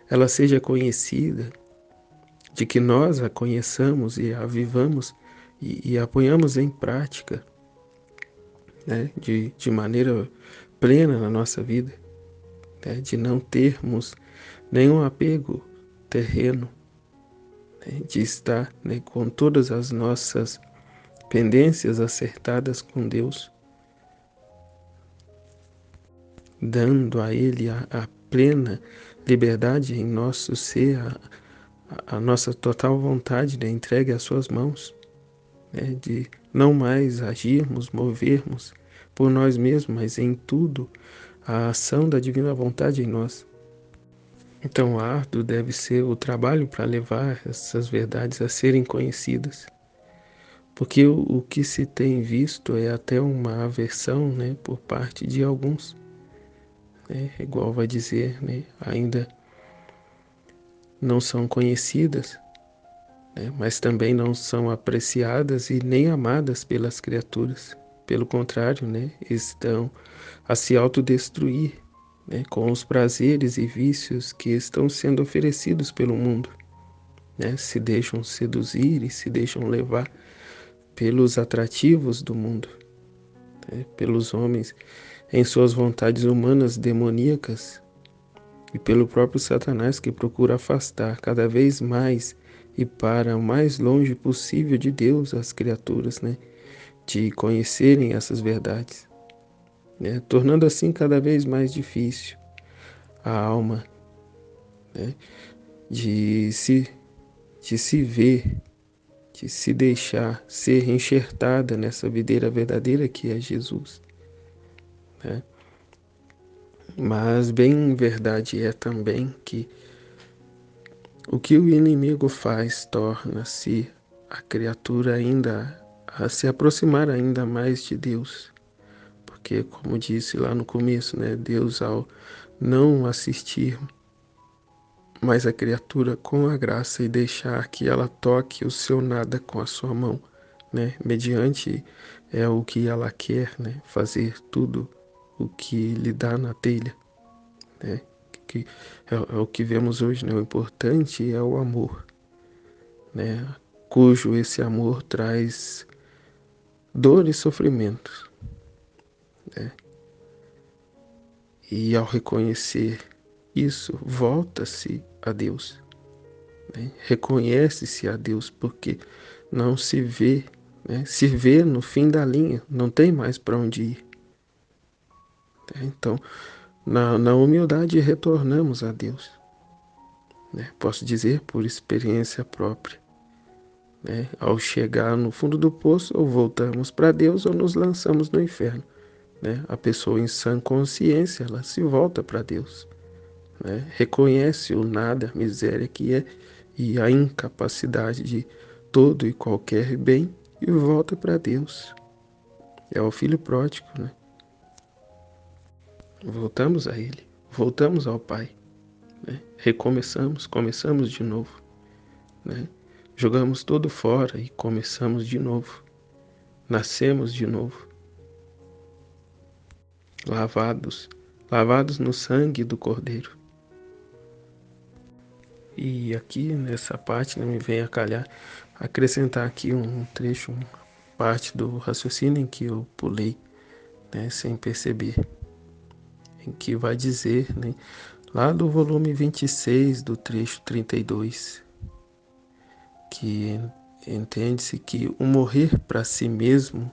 ela seja conhecida, de que nós a conheçamos e a vivamos e a ponhamos em prática, né, de maneira plena na nossa vida, né, de não termos nenhum apego terreno, né, de estar, né, com todas as nossas pendências acertadas com Deus, dando a Ele a plena liberdade em nosso ser, a nossa total vontade, né, entregue às suas mãos, né, de não mais agirmos, movermos por nós mesmos, mas em tudo a ação da divina vontade em nós. Então, árduo deve ser o trabalho para levar essas verdades a serem conhecidas, porque o que se tem visto é até uma aversão, né, por parte de alguns, né, igual vai dizer, né, ainda não são conhecidas, né, mas também não são apreciadas e nem amadas pelas criaturas. Pelo contrário, né, estão a se autodestruir, né, com os prazeres e vícios que estão sendo oferecidos pelo mundo, né, se deixam seduzir e se deixam levar pelos atrativos do mundo, né, pelos homens em suas vontades humanas demoníacas e pelo próprio Satanás, que procura afastar cada vez mais e para o mais longe possível de Deus as criaturas, né, de conhecerem essas verdades, né, tornando assim cada vez mais difícil a alma, né, de se, de se ver, de se deixar ser enxertada nessa videira verdadeira que é Jesus, né? Mas bem verdade é também que o que o inimigo faz torna-se a criatura ainda a se aproximar ainda mais de Deus. Porque, como disse lá no começo, né, Deus, ao não assistir mais a criatura com a graça e deixar que ela toque o seu nada com a sua mão, né, mediante o que ela quer, né, fazer tudo o que lhe dá na telha, né, que é o que vemos hoje, né, o importante é o amor, né, cujo esse amor traz dor e sofrimento, né, e ao reconhecer isso, volta-se a Deus, né, reconhece-se a Deus, porque não se vê, né, se vê no fim da linha, não tem mais para onde ir, né, então na humildade retornamos a Deus, né, posso dizer por experiência própria. Né? Ao chegar no fundo do poço, ou voltamos para Deus ou nos lançamos no inferno. Né? A pessoa em sã consciência, ela se volta para Deus. Né? Reconhece o nada, a miséria que é e a incapacidade de todo e qualquer bem e volta para Deus. É o filho pródigo, né? Voltamos a Ele, voltamos ao Pai. Né? Recomeçamos, começamos de novo. Né? Jogamos tudo fora e começamos de novo. Nascemos de novo, lavados no sangue do Cordeiro. E aqui nessa parte, né, me vem a calhar acrescentar aqui um trecho, uma parte do raciocínio em que eu pulei, né, sem perceber, em que vai dizer, né, lá do volume 26 do trecho 32, que entende-se que o morrer para si mesmo,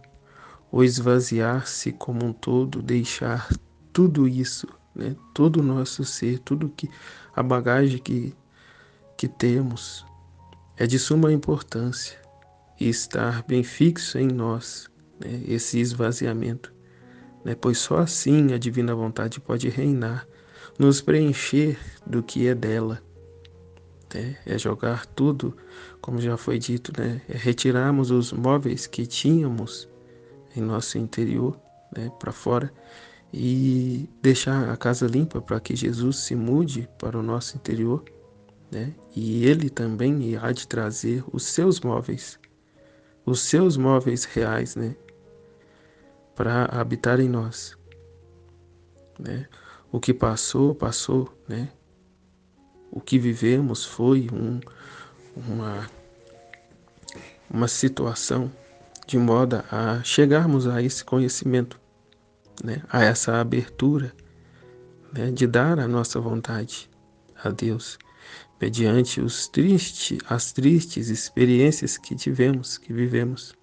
o esvaziar-se como um todo, deixar tudo isso, né? Todo o nosso ser, tudo que a bagagem que temos é de suma importância e estar bem fixo em nós, né? Esse esvaziamento, né? Pois só assim a divina vontade pode reinar, nos preencher do que é dela, né? É jogar tudo, como já foi dito, né? É retirarmos os móveis que tínhamos em nosso interior, né, para fora, e deixar a casa limpa para que Jesus se mude para o nosso interior, né? E Ele também há de trazer os seus móveis reais, né, para habitar em nós, né? O que passou, passou, né? O que vivemos foi uma, uma situação de modo a chegarmos a esse conhecimento, né? A essa abertura, né, de dar a nossa vontade a Deus, mediante as tristes experiências que tivemos, que vivemos,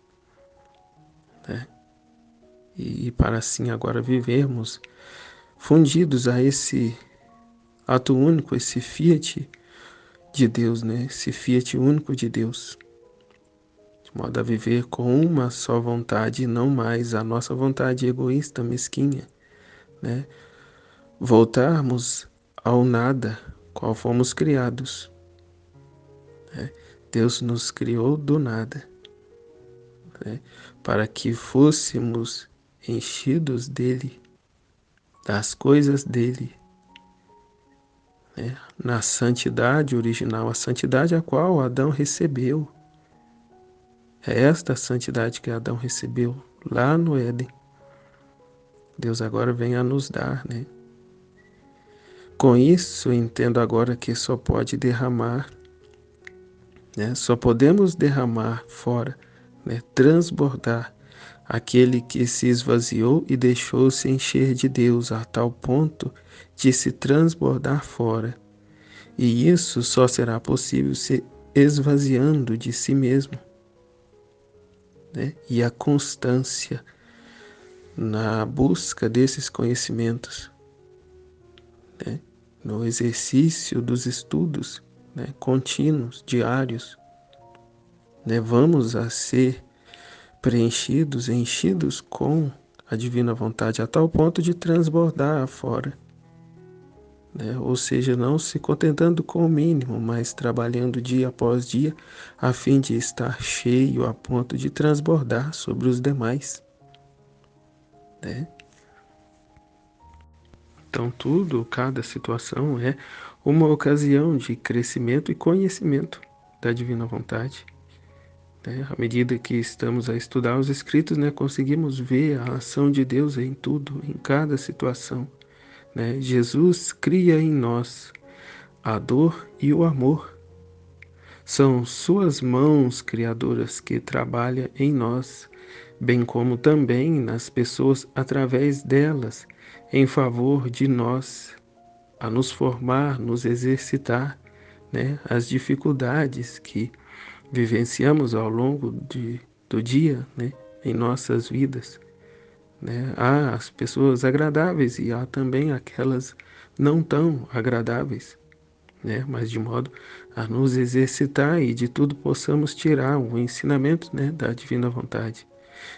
né? E para assim agora vivermos fundidos a esse ato único, esse fiat de Deus, né? Esse fiat único de Deus, de modo a viver com uma só vontade e não mais a nossa vontade egoísta, mesquinha, né? Voltarmos ao nada, qual fomos criados, né? Deus nos criou do nada, né? Para que fôssemos enchidos dele, das coisas dele, né? Na santidade original, a santidade a qual Adão recebeu. É esta santidade que Adão recebeu lá no Éden. Deus agora vem a nos dar, né? Com isso, entendo agora que só pode derramar, né? Só podemos derramar fora, né? Transbordar aquele que se esvaziou e deixou-se encher de Deus a tal ponto de se transbordar fora. E isso só será possível se esvaziando de si mesmo, né? E a constância na busca desses conhecimentos, né? No exercício dos estudos, né, contínuos, diários, né? Vamos a ser preenchidos, enchidos com a divina vontade a tal ponto de transbordar afora, né? Ou seja, não se contentando com o mínimo, mas trabalhando dia após dia a fim de estar cheio a ponto de transbordar sobre os demais, né? Então tudo, cada situação é uma ocasião de crescimento e conhecimento da divina vontade, né? À medida que estamos a estudar os escritos, né, conseguimos ver a ação de Deus em tudo, em cada situação, né? Jesus cria em nós a dor e o amor. São suas mãos criadoras que trabalham em nós, bem como também nas pessoas através delas, em favor de nós, a nos formar, nos exercitar, né? As dificuldades que vivenciamos ao longo do dia, né? Em nossas vidas, né? Há as pessoas agradáveis e há também aquelas não tão agradáveis, né? Mas de modo a nos exercitar e de tudo possamos tirar o ensinamento, né, da divina vontade.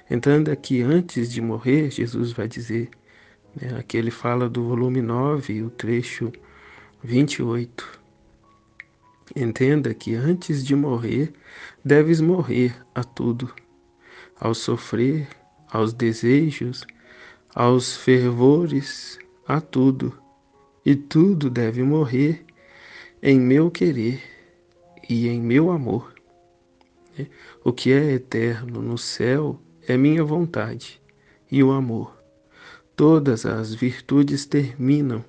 Entenda que antes de morrer, Jesus vai dizer, né, aqui ele fala do volume 9, o trecho 28. Entenda que antes de morrer, deves morrer a tudo, ao sofrer, aos desejos, aos fervores, a tudo. E tudo deve morrer em meu querer e em meu amor. O que é eterno no céu é minha vontade e o amor. Todas as virtudes terminam: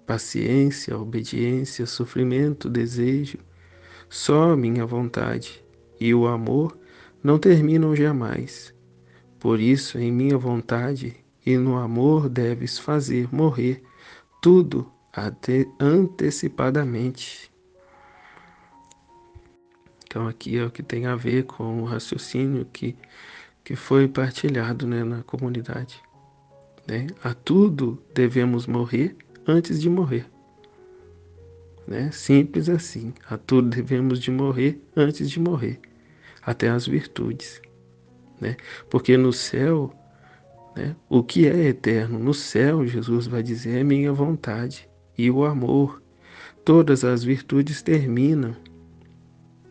paciência, obediência, sofrimento, desejo. Só minha vontade e o amor não terminam jamais. Por isso, em minha vontade e no amor deves fazer morrer tudo antecipadamente. Então aqui é o que tem a ver com o raciocínio que que foi partilhado, né, na comunidade, né? A tudo devemos morrer antes de morrer, né? Simples assim. A tudo devemos de morrer antes de morrer, até as virtudes, né? Porque no céu, né, o que é eterno no céu, Jesus vai dizer, é minha vontade e o amor. Todas as virtudes terminam,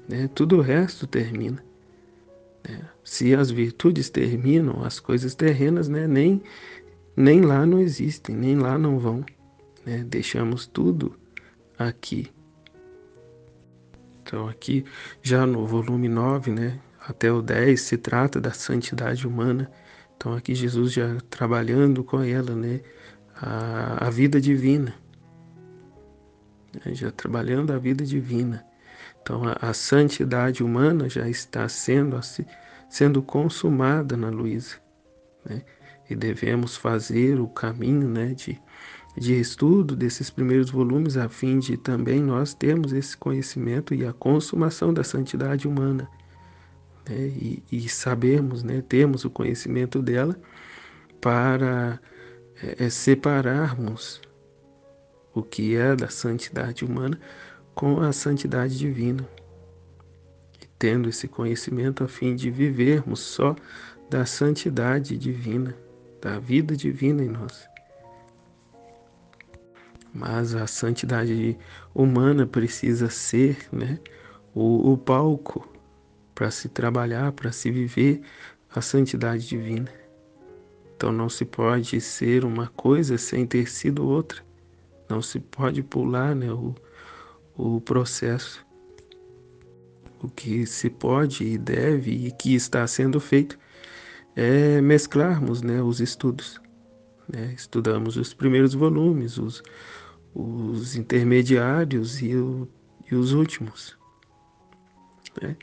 né? Tudo o resto termina. Se as virtudes terminam, as coisas terrenas, né, nem lá não existem, nem lá não vão, né? Deixamos tudo aqui. Então aqui já no volume 9, né, até o 10 se trata da santidade humana. Então aqui Jesus já trabalhando com ela, né, a vida divina, né, já trabalhando a vida divina. Então a santidade humana já está sendo consumada na Luísa, né? E devemos fazer o caminho, né, de estudo desses primeiros volumes, a fim de também nós termos esse conhecimento e a consumação da santidade humana, né, e sabermos, né, termos o conhecimento dela para separarmos o que é da santidade humana com a santidade divina, e tendo esse conhecimento a fim de vivermos só da santidade divina, da vida divina em nós. Mas a santidade humana precisa ser, né, o palco para se trabalhar, para se viver a santidade divina. Então não se pode ser uma coisa sem ter sido outra. Não se pode pular, né, o processo. O que se pode e deve e que está sendo feito é mesclarmos, né, os estudos, né? Estudamos os primeiros volumes, os intermediários e os últimos, né?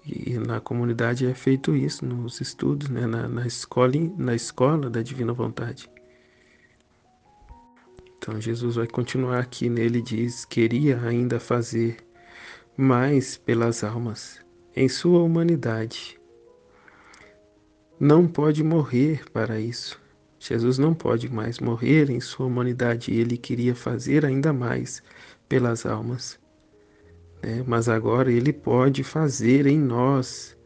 E na comunidade é feito isso, nos estudos, né? Na escola da Divina Vontade. Então Jesus vai continuar aqui, nele diz, queria ainda fazer mais pelas almas, em sua humanidade. Não pode morrer para isso. Jesus não pode mais morrer em sua humanidade, ele queria fazer ainda mais pelas almas, né? Mas agora ele pode fazer em nós,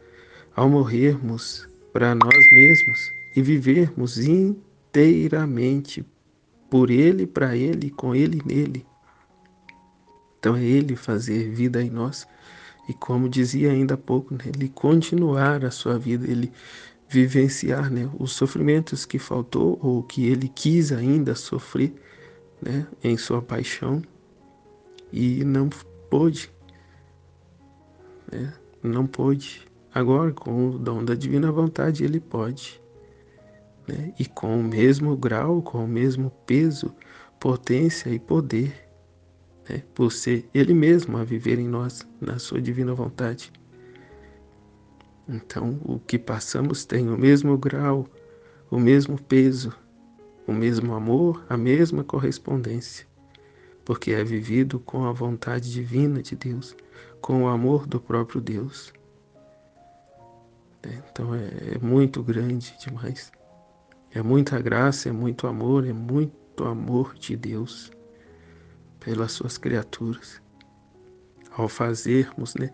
ao morrermos para nós mesmos e vivermos inteiramente por ele, para ele, com ele nele. Então é ele fazer vida em nós e, como dizia ainda há pouco, né, ele continuar a sua vida, ele vivenciar, né, os sofrimentos que faltou ou que ele quis ainda sofrer, né, em sua paixão e não pôde, né, não pôde. Agora, com o dom da divina vontade, ele pode, né, e com o mesmo grau, com o mesmo peso, potência e poder, né, por ser ele mesmo a viver em nós, na sua divina vontade. Então, o que passamos tem o mesmo grau, o mesmo peso, o mesmo amor, a mesma correspondência, porque é vivido com a vontade divina de Deus, com o amor do próprio Deus. Então é muito grande demais. É muita graça, é muito amor de Deus pelas suas criaturas. Ao fazermos, né,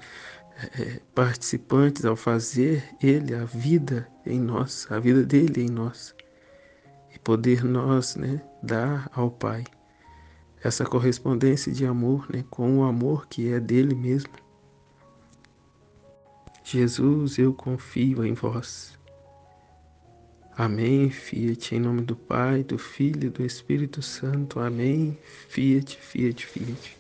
participantes, ao fazer Ele a vida em nós, a vida dele em nós, e poder nós, né, dar ao Pai essa correspondência de amor, né, com o amor que é dele mesmo. Jesus, eu confio em vós. Amém, fiat, em nome do Pai, do Filho e do Espírito Santo. Amém, fiat, fiat, fiat.